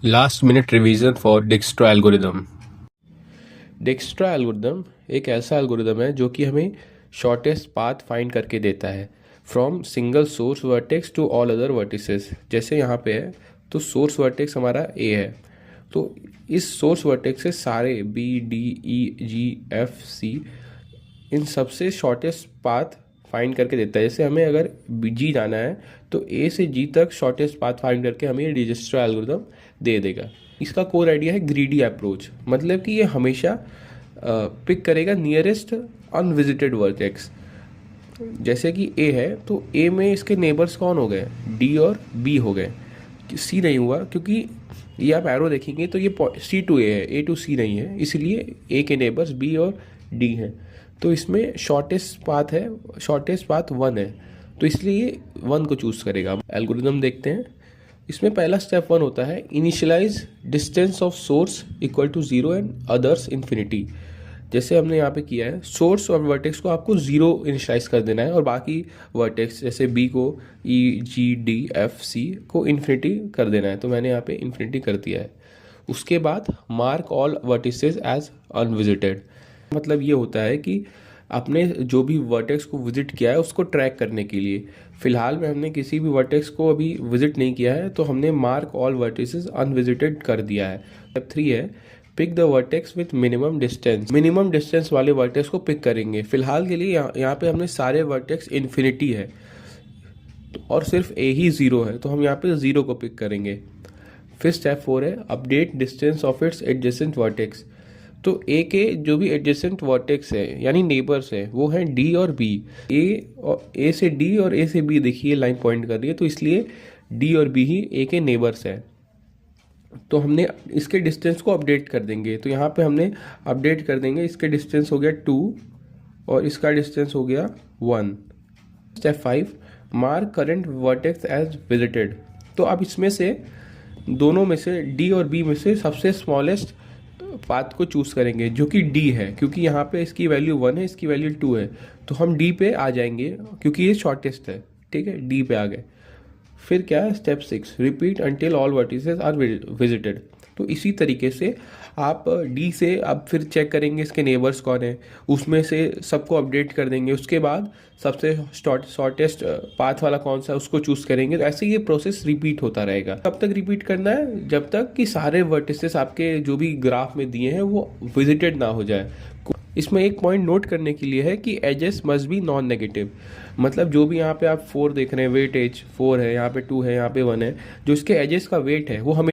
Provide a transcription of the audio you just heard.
Last minute revision for Dijkstra algorithm. Dijkstra algorithm एक ऐसा algorithm है जो कि हमें शॉर्टेस्ट पाथ फाइंड करके देता है from single source vertex to all other vertices. जैसे यहाँ पे है तो सोर्स वर्टेक्स हमारा ए है, तो इस सोर्स वर्टेक्स से सारे बी डी ई जी एफ सी इन सबसे शॉर्टेस्ट पाथ फाइंड करके देता है। जैसे हमें अगर जी जाना है तो ए से जी तक शॉर्टेस्ट पाथ फाइंड करके हमें ये डिजस्ट्रा एल्गोरिदम दे देगा। इसका कोर आइडिया है ग्रीडी अप्रोच, मतलब कि ये हमेशा पिक करेगा नियरेस्ट अनविजिटेड वर्टेक्स। जैसे कि ए है तो ए में इसके नेबर्स कौन हो गए, डी और बी हो गए, सी नहीं हुआ क्योंकि ये आप एरो देखेंगे तो ये सी टू ए है, ए टू सी नहीं है, इसलिए ए के नेबर्स बी और डी हैं। तो इसमें शॉर्टेस्ट पाथ है, शॉर्टेस्ट पाथ वन है, तो इसलिए वन को चूज़ करेगा। एल्गोरिदम देखते हैं। इसमें पहला स्टेप वन होता है initialise distance of source equal to zero and others infinity. जैसे हमने यहाँ पे किया है, सोर्स और वर्टेक्स को आपको जीरो इनिशियलाइज कर देना है और बाकी वर्टेक्स जैसे बी को ई जी डी एफ सी को इन्फिनिटी कर देना है, तो मैंने यहाँ पे इन्फिनिटी कर दिया है। उसके बाद mark all vertices as unvisited. मतलब ये होता है कि आपने जो भी वर्टेक्स को विजिट किया है उसको ट्रैक करने के लिए, फिलहाल में हमने किसी भी वर्टेक्स को अभी विजिट नहीं किया है तो हमने मार्क ऑल वर्टिसेस अनविजिटेड कर दिया है। स्टेप थ्री है pick the vertex with minimum distance. Minimum distance वाले वर्टेक्स को पिक करेंगे। फिलहाल के लिए यहाँ पे हमने सारे वर्टेक्स इन्फिनिटी है और सिर्फ ए ही ज़ीरो है, तो हम यहाँ पे ज़ीरो को पिक करेंगे। फिर स्टेप फोर है update distance of its adjacent vertex. तो ए के जो भी एडजेसेंट वर्टेक्स है यानी नेबर्स है वो हैं डी और बी। ए से डी और ए से बी देखिए लाइन पॉइंट कर रही है, तो इसलिए डी और बी ही ए के नेबर्स हैं। तो हमने इसके डिस्टेंस को अपडेट कर देंगे, तो यहाँ पे हमने अपडेट कर देंगे, इसके डिस्टेंस हो गया 2 और इसका डिस्टेंस हो गया 1। Step 5 mark current vertex as visited. तो अब इसमें से दोनों में से डी और बी में से सबसे स्मॉलेस्ट पाथ को चूज़ करेंगे जो कि डी है, क्योंकि यहाँ पे इसकी वैल्यू 1 है, इसकी वैल्यू 2 है, तो हम डी पे आ जाएंगे क्योंकि ये शॉर्टेस्ट है। ठीक है, डी पे आ गए। फिर क्या है step 6 repeat until all vertices are visited. तो इसी तरीके से आप डी से अब फिर चेक करेंगे इसके नेबर्स कौन है, उसमें से सबको अपडेट कर देंगे, उसके बाद सबसे शॉर्टेस्ट पाथ वाला कौन सा उसको चूज़ करेंगे। तो ऐसे ये प्रोसेस रिपीट होता रहेगा। कब तक रिपीट करना है, जब तक कि सारे वर्टिसेस आपके जो भी ग्राफ में दिए हैं वो विजिटेड ना हो जाए। इसमें एक पॉइंट नोट करने के लिए है कि edges must be non negative, मतलब जो भी यहाँ पे आप 4 देख रहे हैं वेट एज 4 है, यहाँ पे 2 है, यहाँ पे 1 है, जो इसके एजेस का वेट है वो हमें